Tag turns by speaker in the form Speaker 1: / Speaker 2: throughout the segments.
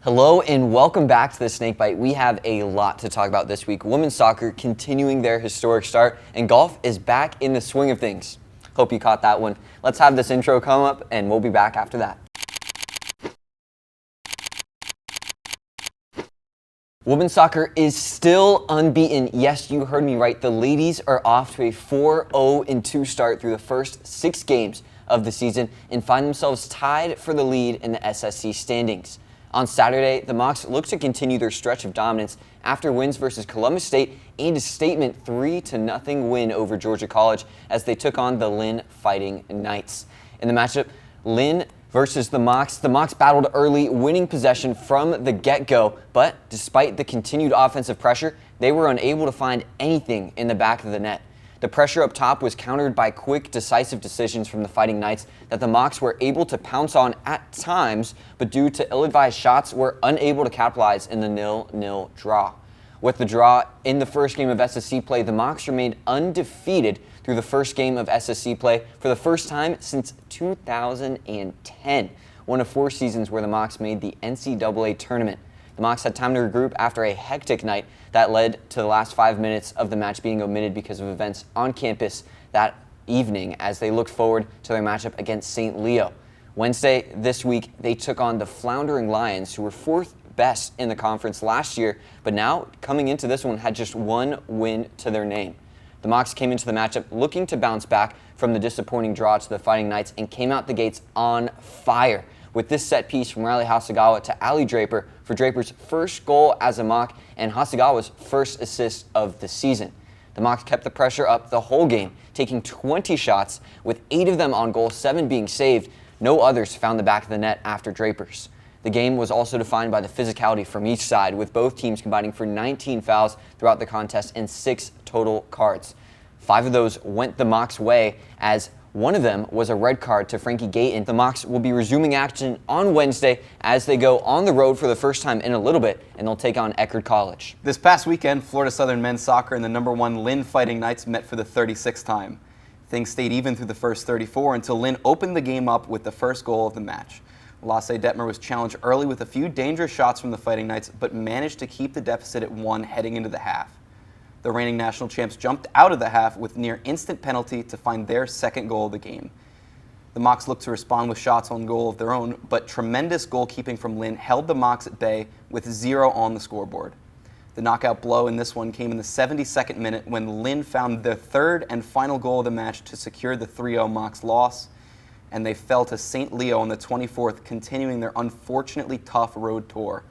Speaker 1: Hello and welcome back to the Snakebite. We have a lot to talk about this week. Women's soccer continuing their historic start, and golf is back in the swing of things. Hope you caught that one. Let's have this intro come up, and we'll be back after that. Women's soccer is still unbeaten. Yes, you heard me right. The ladies are off to a 4-0-2 start through the first 6 games of the season and find themselves tied for the lead in the SSC standings. On Saturday, the Mocs look to continue their stretch of dominance after wins versus Columbus State and a statement 3-0 win over Georgia College as they took on the Lynn Fighting Knights. In the matchup, Lynn versus the Mocs battled early, winning possession from the get-go, but despite the continued offensive pressure, they were unable to find anything in the back of the net. The pressure up top was countered by quick, decisive decisions from the Fighting Knights that the Mocs were able to pounce on at times, but due to ill-advised shots, were unable to capitalize in the 0-0 draw. With the draw in the first game of SSC play, the Mocs remained undefeated through the first game of SSC play for the first time since 2010, one of 4 seasons where the Mocs made the NCAA tournament. The Mocs had time to regroup after a hectic night that led to the last 5 minutes of the match being omitted because of events on campus that evening as they looked forward to their matchup against St. Leo. Wednesday this week, they took on the Floundering Lions, who were 4th best in the conference last year, but now coming into this one had just 1 win to their name. The Mocs came into the matchup looking to bounce back from the disappointing draw to the Fighting Knights and came out the gates on fire with this set piece from Riley Hasegawa to Ali Draper for Draper's first goal as a Moc and Hasegawa's first assist of the season. The Mocs kept the pressure up the whole game, taking 20 shots, with 8 of them on goal, 7 being saved. No others found the back of the net after Draper's. The game was also defined by the physicality from each side, with both teams combining for 19 fouls throughout the contest and 6 total cards. 5 of those went the Mocs' way, as one of them was a red card to Frankie Gayton. The Mocs will be resuming action on Wednesday as they go on the road for the first time in a little bit, and they'll take on Eckerd College.
Speaker 2: This past weekend, Florida Southern men's soccer and the #1 Lynn Fighting Knights met for the 36th time. Things stayed even through the first 34 until Lynn opened the game up with the first goal of the match. Lasse Detmer was challenged early with a few dangerous shots from the Fighting Knights, but managed to keep the deficit at 1 heading into the half. The reigning national champs jumped out of the half with near instant penalty to find their second goal of the game. The Mocs looked to respond with shots on goal of their own, but tremendous goalkeeping from Lynn held the Mocs at bay with 0 on the scoreboard. The knockout blow in this one came in the 72nd minute when Lynn found their third and final goal of the match to secure the 3-0 Mocs loss, and they fell to St. Leo on the 24th, continuing their unfortunately tough road tour.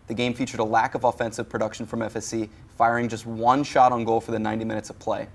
Speaker 2: The game featured a lack of offensive production from FSC, firing just 1 shot on goal for the 90 minutes of play.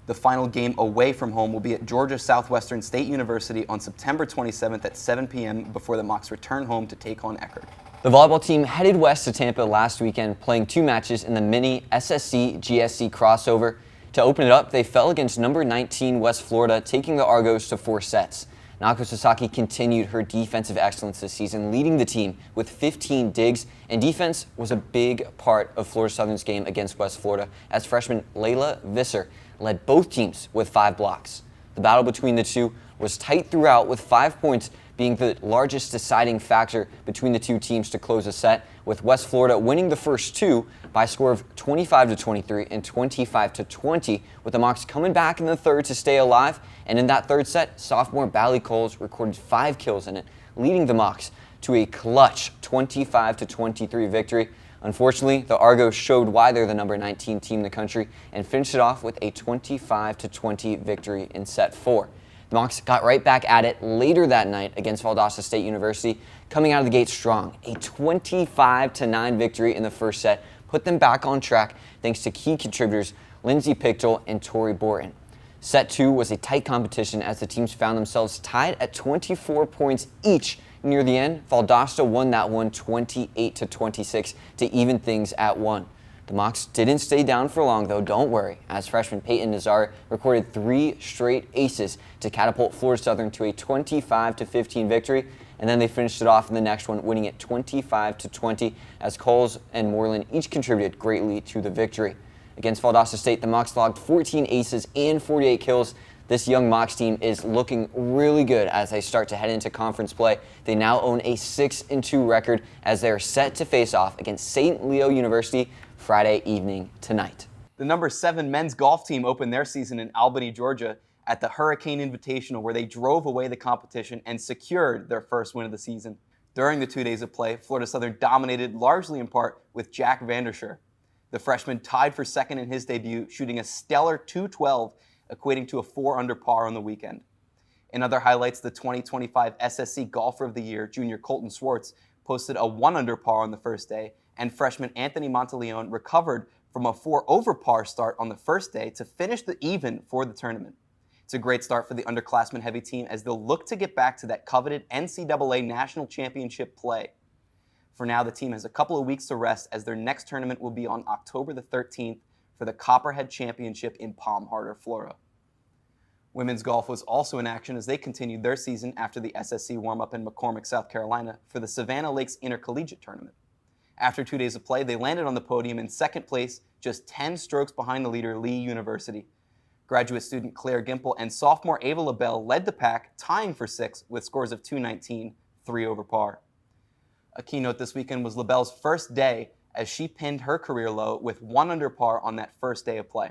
Speaker 2: The final game away from home will be at Georgia Southwestern State University on September 27th at 7 p.m. before the Mocs return home to take on Eckerd.
Speaker 1: The volleyball team headed west to Tampa last weekend, playing 2 matches in the mini SSC-GSC crossover. To open it up, they fell against number 19 West Florida, taking the Argos to 4 sets. Naoko Sasaki continued her defensive excellence this season, leading the team with 15 digs, and defense was a big part of Florida Southern's game against West Florida, as freshman Layla Visser led both teams with 5 blocks. The battle between the two was tight throughout, with 5 points being the largest deciding factor between the 2 teams to close a set, with West Florida winning the first 2 by a score of 25-23 and 25-20, with the Mocs coming back in the third to stay alive. And in that third set, sophomore Bally Coles recorded 5 kills in it, leading the Mocs to a clutch 25-23 victory. Unfortunately, the Argos showed why they're the number 19 team in the country and finished it off with a 25-20 victory in set 4. The Mocs got right back at it later that night against Valdosta State University, coming out of the gate strong. A 25-9 victory in the first set put them back on track thanks to key contributors Lindsay Pichtel and Tori Borton. Set 2 was a tight competition as the teams found themselves tied at 24 points each. Near the end, Valdosta won that one 28-26 to even things at 1. The Mocs didn't stay down for long, though, don't worry, as freshman Peyton Nazar recorded 3 straight aces to catapult Florida Southern to a 25-15 victory, and then they finished it off in the next one, winning it 25-20, as Coles and Moreland each contributed greatly to the victory. Against Valdosta State, the Mocs logged 14 aces and 48 kills. This young Mocs team is looking really good as they start to head into conference play. They now own a 6-2 record as they are set to face off against St. Leo University Friday evening tonight.
Speaker 2: The number 7 men's golf team opened their season in Albany, Georgia at the Hurricane Invitational, where they drove away the competition and secured their first win of the season. During the 2 days of play, Florida Southern dominated largely in part with Jack Vanderscher. The freshman tied for second in his debut, shooting a stellar .212, equating to a 4 under par on the weekend. In other highlights, the 2025 SSC Golfer of the Year, junior Colton Swartz, posted a 1 under par on the first day, and freshman Anthony Monteleone recovered from a 4 over par start on the first day to finish the even for the tournament. It's a great start for the underclassmen heavy team as they'll look to get back to that coveted NCAA National Championship play. For now, the team has a couple of weeks to rest as their next tournament will be on October the 13th for the Copperhead Championship in Palm Harbor, Florida. Women's golf was also in action as they continued their season after the SSC warm-up in McCormick, South Carolina for the Savannah Lakes Intercollegiate Tournament. After 2 days of play, they landed on the podium in second place, just 10 strokes behind the leader, Lee University. Graduate student Claire Gimple and sophomore Ava LaBelle led the pack, tying for 6 with scores of .219, 3 over par. A keynote this weekend was LaBelle's first day as she pinned her career low with 1 under par on that first day of play.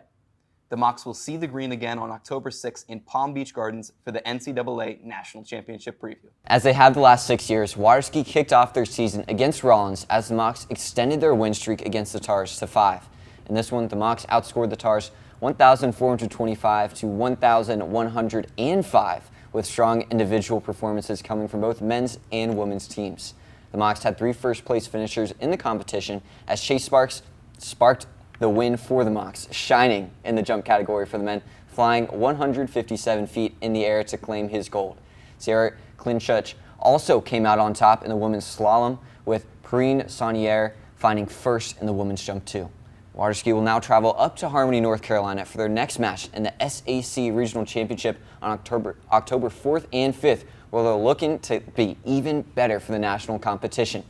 Speaker 2: The Mocs will see the green again on October 6th in Palm Beach Gardens for the NCAA National Championship preview.
Speaker 1: As they have the last 6 years, Waterski kicked off their season against Rollins as the Mocs extended their win streak against the Tars to 5. In this one, the Mocs outscored the Tars 1,425 to 1,105 with strong individual performances coming from both men's and women's teams. The Mocs had 3 first-place finishers in the competition as Chase Sparks sparked the win for the Mocs, shining in the jump category for the men, flying 157 feet in the air to claim his gold. Sierra Klinchuk also came out on top in the women's slalom, with Perrine Saunier finding first in the women's jump too. Waterski will now travel up to Harmony, North Carolina for their next match in the SAC Regional Championship on October 4th and 5th, where they're looking to be even better for the national competition.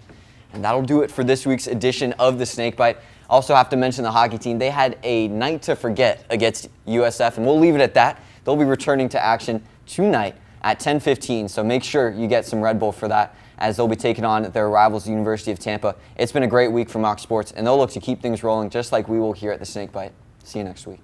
Speaker 1: And that'll do it for this week's edition of the Snakebite. Also have to mention the hockey team. They had a night to forget against USF, and we'll leave it at that. They'll be returning to action tonight at 10:15, so make sure you get some Red Bull for that as they'll be taking on their rivals, the University of Tampa. It's been a great week for Mocs Sports, and they'll look to keep things rolling just like we will here at the Snakebite. See you next week.